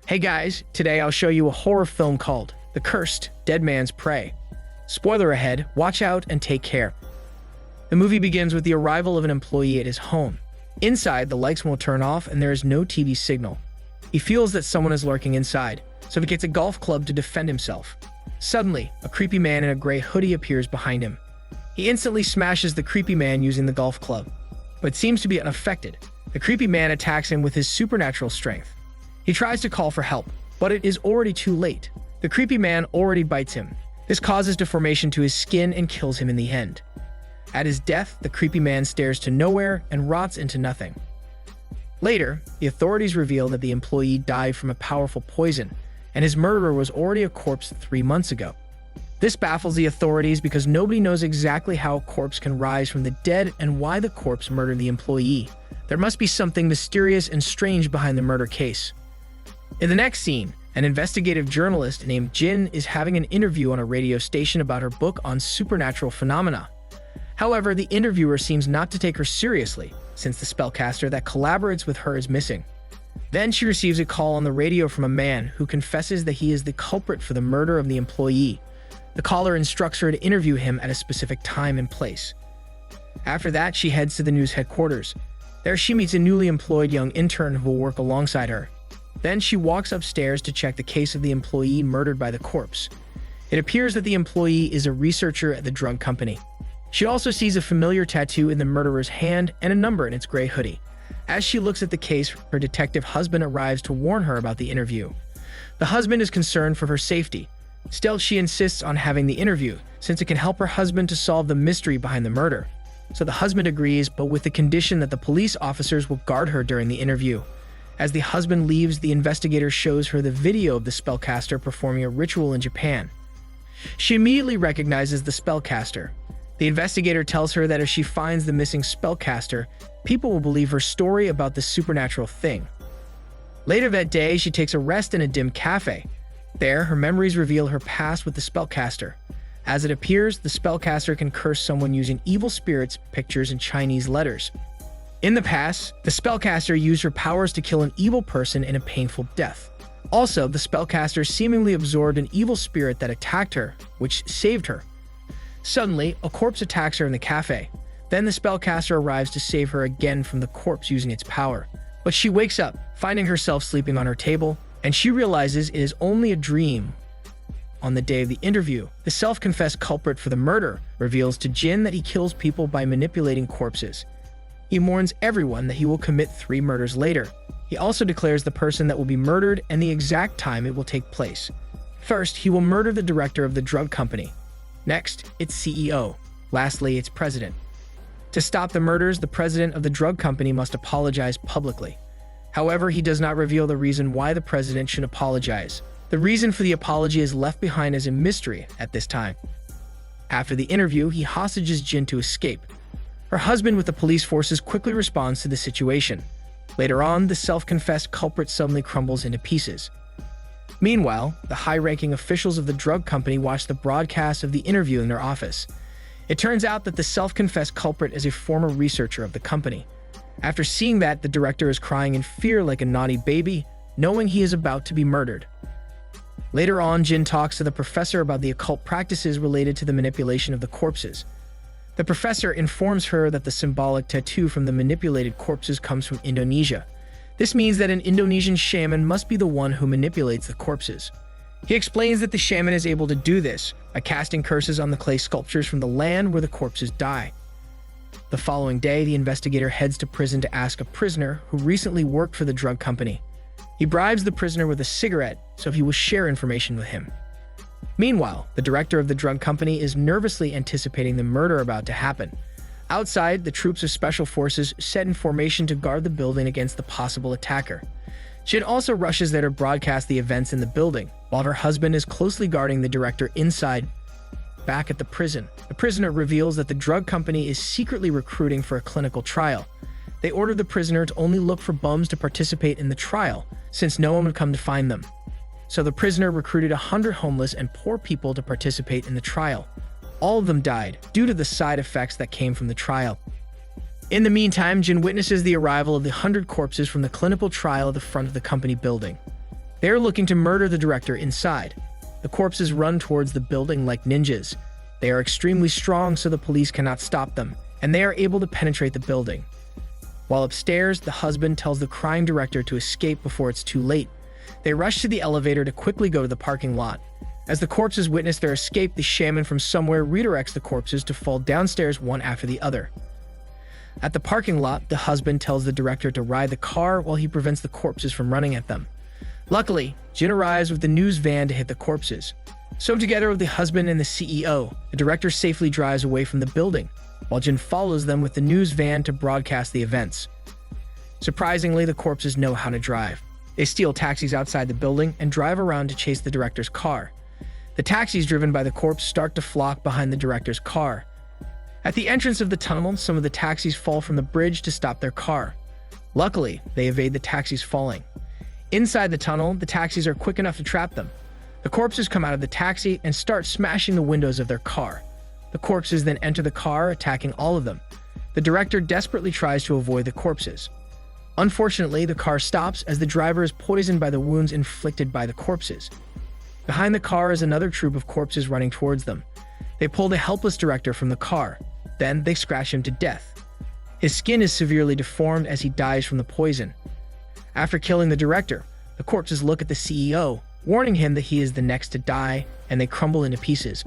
Hey guys, today I'll show you a horror film called The Cursed Dead Man's Prey. Spoiler ahead, watch out and take care. The movie begins with the arrival of an employee at his home. Inside, the lights won't turn off and there is no TV signal. He feels that someone is lurking inside, so he gets a golf club to defend himself. Suddenly, a creepy man in a gray hoodie appears behind him. He instantly smashes the creepy man using the golf club, but seems to be unaffected. The creepy man attacks him with his supernatural strength. He tries to call for help, but it is already too late. The creepy man already bites him. This causes deformation to his skin and kills him in the end. At his death, the creepy man stares to nowhere and rots into nothing. Later, the authorities reveal that the employee died from a powerful poison, and his murderer was already a corpse 3 months ago. This baffles the authorities because nobody knows exactly how a corpse can rise from the dead and why the corpse murdered the employee. There must be something mysterious and strange behind the murder case. In the next scene, an investigative journalist named Jin is having an interview on a radio station about her book on supernatural phenomena. However, the interviewer seems not to take her seriously, since the spellcaster that collaborates with her is missing. Then she receives a call on the radio from a man who confesses that he is the culprit for the murder of the employee. The caller instructs her to interview him at a specific time and place. After that, she heads to the news headquarters. There she meets a newly employed young intern who will work alongside her. Then she walks upstairs to check the case of the employee murdered by the corpse. It appears that the employee is a researcher at the drug company. She also sees a familiar tattoo in the murderer's hand and a number in its gray hoodie. As she looks at the case, her detective husband arrives to warn her about the interview. The husband is concerned for her safety. Still, she insists on having the interview, since it can help her husband to solve the mystery behind the murder. So the husband agrees, but with the condition that the police officers will guard her during the interview. As the husband leaves, the investigator shows her the video of the spellcaster performing a ritual in Japan. She immediately recognizes the spellcaster. The investigator tells her that if she finds the missing spellcaster, people will believe her story about the supernatural thing. Later that day, she takes a rest in a dim cafe. There, her memories reveal her past with the spellcaster. As it appears, the spellcaster can curse someone using evil spirits' pictures in Chinese letters. In the past, the spellcaster used her powers to kill an evil person in a painful death. Also, the spellcaster seemingly absorbed an evil spirit that attacked her, which saved her. Suddenly, a corpse attacks her in the cafe. Then the spellcaster arrives to save her again from the corpse using its power. But she wakes up, finding herself sleeping on her table, and she realizes it is only a dream. On the day of the interview, the self-confessed culprit for the murder reveals to Jin that he kills people by manipulating corpses. He warns everyone that he will commit 3 murders later. He also declares the person that will be murdered and the exact time it will take place. First, he will murder the director of the drug company. Next, its CEO. Lastly, its president. To stop the murders, the president of the drug company must apologize publicly. However, he does not reveal the reason why the president should apologize. The reason for the apology is left behind as a mystery at this time. After the interview, he hostages Jin to escape. Her husband with the police forces quickly responds to the situation. Later on, the self-confessed culprit suddenly crumbles into pieces. Meanwhile, the high-ranking officials of the drug company watch the broadcast of the interview in their office. It turns out that the self-confessed culprit is a former researcher of the company. After seeing that, the director is crying in fear like a naughty baby, knowing he is about to be murdered. Later on, Jin talks to the professor about the occult practices related to the manipulation of the corpses. The professor informs her that the symbolic tattoo from the manipulated corpses comes from Indonesia. This means that an Indonesian shaman must be the one who manipulates the corpses. He explains that the shaman is able to do this by casting curses on the clay sculptures from the land where the corpses die. The following day, the investigator heads to prison to ask a prisoner who recently worked for the drug company. He bribes the prisoner with a cigarette so he will share information with him. Meanwhile, the director of the drug company is nervously anticipating the murder about to happen. Outside, the troops of special forces set in formation to guard the building against the possible attacker. Jin also rushes there to broadcast the events in the building, while her husband is closely guarding the director inside. Back at the prison, the prisoner reveals that the drug company is secretly recruiting for a clinical trial. They order the prisoner to only look for bums to participate in the trial, since no one would come to find them. So the prisoner recruited 100 homeless and poor people to participate in the trial. All of them died due to the side effects that came from the trial. In the meantime, Jin witnesses the arrival of the 100 corpses from the clinical trial at the front of the company building. They are looking to murder the director inside. The corpses run towards the building like ninjas. They are extremely strong, so the police cannot stop them, and they are able to penetrate the building. While upstairs, the husband tells the crying director to escape before it's too late. They rush to the elevator to quickly go to the parking lot. As the corpses witness their escape, the shaman from somewhere redirects the corpses to fall downstairs one after the other. At the parking lot, the husband tells the director to ride the car while he prevents the corpses from running at them. Luckily, Jin arrives with the news van to hit the corpses. So together with the husband and the CEO, the director safely drives away from the building, while Jin follows them with the news van to broadcast the events. Surprisingly, the corpses know how to drive. They steal taxis outside the building and drive around to chase the director's car. The taxis driven by the corpse start to flock behind the director's car. At the entrance of the tunnel, some of the taxis fall from the bridge to stop their car. Luckily, they evade the taxis falling. Inside the tunnel, the taxis are quick enough to trap them. The corpses come out of the taxi and start smashing the windows of their car. The corpses then enter the car, attacking all of them. The director desperately tries to avoid the corpses. Unfortunately, the car stops as the driver is poisoned by the wounds inflicted by the corpses. Behind the car is another troop of corpses running towards them. They pull the helpless director from the car. Then they scratch him to death. His skin is severely deformed as he dies from the poison. After killing the director, the corpses look at the CEO, warning him that he is the next to die, and they crumble into pieces.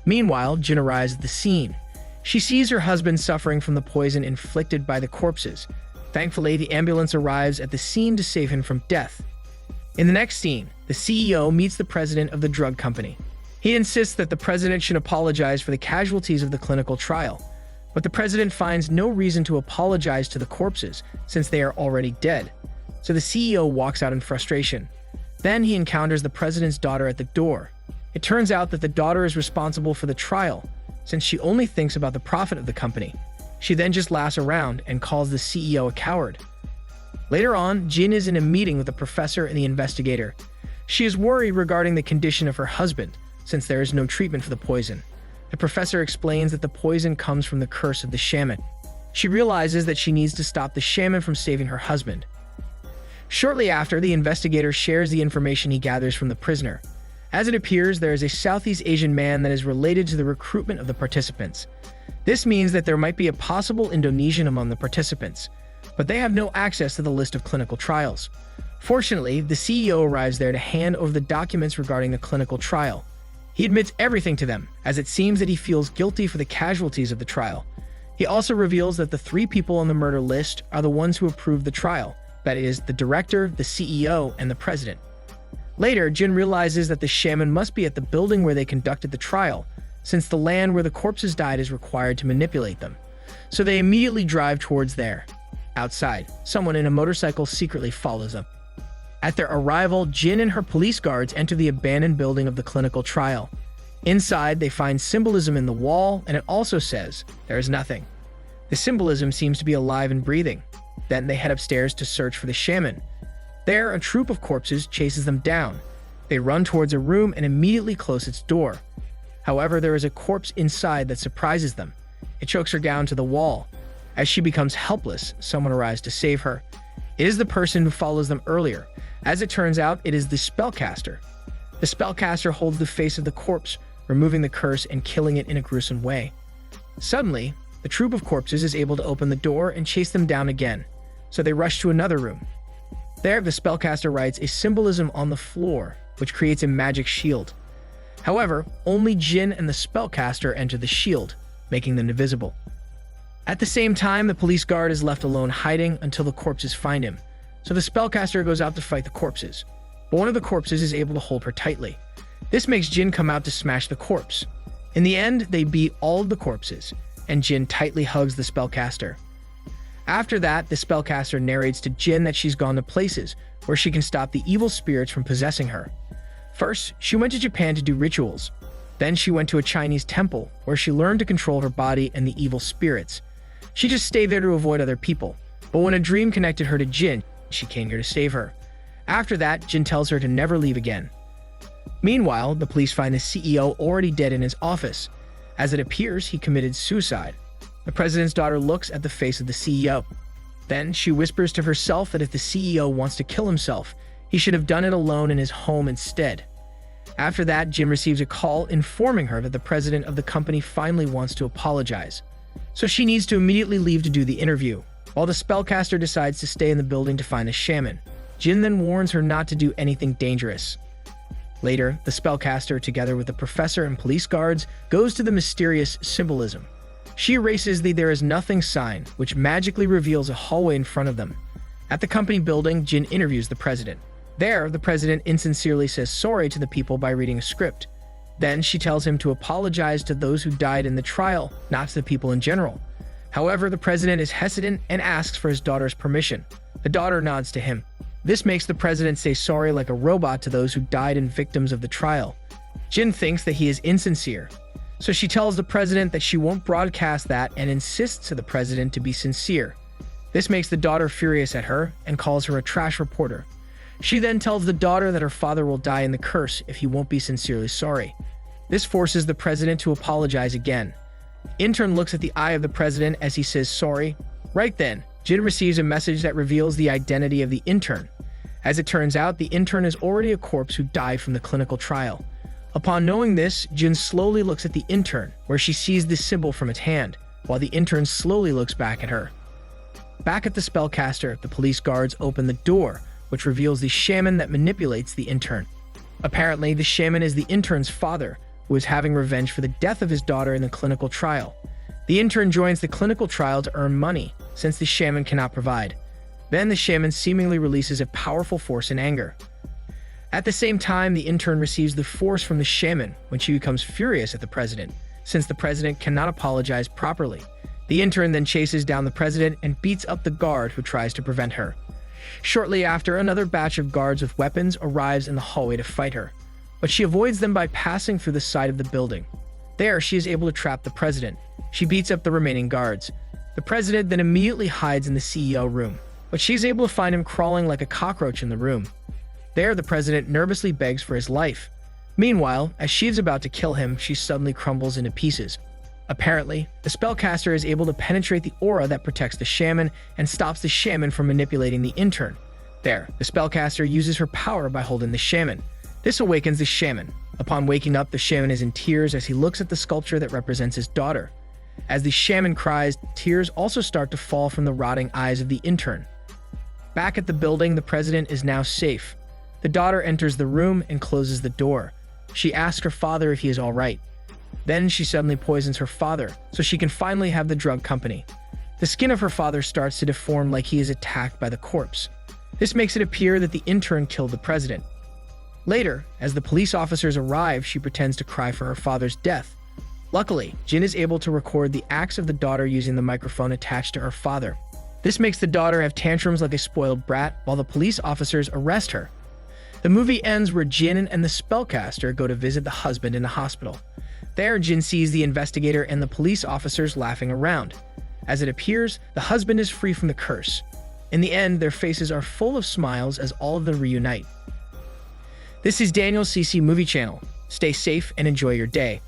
Meanwhile, Jin arrives at the scene. She sees her husband suffering from the poison inflicted by the corpses. Thankfully, the ambulance arrives at the scene to save him from death. In the next scene, the CEO meets the president of the drug company. He insists that the president should apologize for the casualties of the clinical trial, but the president finds no reason to apologize to the corpses since they are already dead. So the CEO walks out in frustration. Then he encounters the president's daughter at the door. It turns out that the daughter is responsible for the trial, since she only thinks about the profit of the company. She then just laughs around and calls the CEO a coward. Later on, Jin is in a meeting with the professor and the investigator. She is worried regarding the condition of her husband, since there is no treatment for the poison. The professor explains that the poison comes from the curse of the shaman. She realizes that she needs to stop the shaman from saving her husband. Shortly after, the investigator shares the information he gathers from the prisoner. As it appears, there is a Southeast Asian man that is related to the recruitment of the participants. This means that there might be a possible Indonesian among the participants, but they have no access to the list of clinical trials. Fortunately, the CEO arrives there to hand over the documents regarding the clinical trial. He admits everything to them, as it seems that he feels guilty for the casualties of the trial. He also reveals that the 3 people on the murder list are the ones who approved the trial, that is, the director, the CEO, and the president. Later, Jin realizes that the shaman must be at the building where they conducted the trial, since the land where the corpses died is required to manipulate them. So they immediately drive towards there. Outside, someone in a motorcycle secretly follows them. At their arrival, Jin and her police guards enter the abandoned building of the clinical trial. Inside, they find symbolism in the wall, and it also says, "There is nothing." The symbolism seems to be alive and breathing. Then they head upstairs to search for the shaman. There, a troop of corpses chases them down. They run towards a room and immediately close its door. However, there is a corpse inside that surprises them. It chokes her down to the wall. As she becomes helpless, someone arrives to save her. It is the person who follows them earlier. As it turns out, it is the Spellcaster. The Spellcaster holds the face of the corpse, removing the curse and killing it in a gruesome way. Suddenly, the troop of corpses is able to open the door and chase them down again, so they rush to another room. There, the Spellcaster writes a symbolism on the floor, which creates a magic shield. However, only Jin and the Spellcaster enter the shield, making them invisible. At the same time, the police guard is left alone hiding until the corpses find him, so the Spellcaster goes out to fight the corpses. But one of the corpses is able to hold her tightly. This makes Jin come out to smash the corpse. In the end, they beat all of the corpses, and Jin tightly hugs the Spellcaster. After that, the Spellcaster narrates to Jin that she's gone to places where she can stop the evil spirits from possessing her. First, she went to Japan to do rituals. Then she went to a Chinese temple where she learned to control her body and the evil spirits. She just stayed there to avoid other people, but when a dream connected her to Jin, she came here to save her. After that, Jin tells her to never leave again. Meanwhile, the police find the CEO already dead in his office. As it appears, he committed suicide. The president's daughter looks at the face of the CEO. Then she whispers to herself that if the CEO wants to kill himself, He should have done it alone in his home instead. After that, Jin receives a call informing her that the president of the company finally wants to apologize. So she needs to immediately leave to do the interview, while the spellcaster decides to stay in the building to find the shaman. Jin then warns her not to do anything dangerous. Later, the spellcaster, together with the professor and police guards, goes to the mysterious symbolism. She erases the "there is nothing" sign, which magically reveals a hallway in front of them. At the company building, Jin interviews the president. There, the president insincerely says sorry to the people by reading a script. Then she tells him to apologize to those who died in the trial, not to the people in general. However, the president is hesitant and asks for his daughter's permission. The daughter nods to him. This makes the president say sorry like a robot to those who died and victims of the trial. Jin thinks that he is insincere, so she tells the president that she won't broadcast that and insists to the president to be sincere. This makes the daughter furious at her and calls her a trash reporter. She then tells the daughter that her father will die in the curse if he won't be sincerely sorry. This forces the president to apologize again. Intern looks at the eye of the president as he says sorry. Right then, Jin receives a message that reveals the identity of the intern. As it turns out, the intern is already a corpse who died from the clinical trial. Upon knowing this, Jin slowly looks at the intern, where she sees the symbol from its hand, while the intern slowly looks back at her. Back at the spellcaster, the police guards open the door, which reveals the shaman that manipulates the intern. Apparently, the shaman is the intern's father, who is having revenge for the death of his daughter in the clinical trial. The intern joins the clinical trial to earn money, since the shaman cannot provide. Then the shaman seemingly releases a powerful force in anger. At the same time, the intern receives the force from the shaman when she becomes furious at the president, since the president cannot apologize properly. The intern then chases down the president and beats up the guard who tries to prevent her. Shortly after, another batch of guards with weapons arrives in the hallway to fight her, but she avoids them by passing through the side of the building. There, she is able to trap the president. She beats up the remaining guards. The president then immediately hides in the CEO room, but she's able to find him crawling like a cockroach in the room. There, the president nervously begs for his life. Meanwhile, as she's about to kill him, she suddenly crumbles into pieces. Apparently, the spellcaster is able to penetrate the aura that protects the shaman and stops the shaman from manipulating the intern. There, the spellcaster uses her power by holding the shaman. This awakens the shaman. Upon waking up, the shaman is in tears as he looks at the sculpture that represents his daughter. As the shaman cries, tears also start to fall from the rotting eyes of the intern. Back at the building, the president is now safe. The daughter enters the room and closes the door. She asks her father if he is all right. Then she suddenly poisons her father, so she can finally have the drug company. The skin of her father starts to deform like he is attacked by the corpse. This makes it appear that the intern killed the president. Later, as the police officers arrive, she pretends to cry for her father's death. Luckily, Jin is able to record the acts of the daughter using the microphone attached to her father. This makes the daughter have tantrums like a spoiled brat, while the police officers arrest her. The movie ends where Jin and the spellcaster go to visit the husband in the hospital. There, Jin sees the investigator and the police officers laughing around. As it appears, the husband is free from the curse. In the end, their faces are full of smiles as all of them reunite. This is Daniel CC Movie Channel. Stay safe and enjoy your day.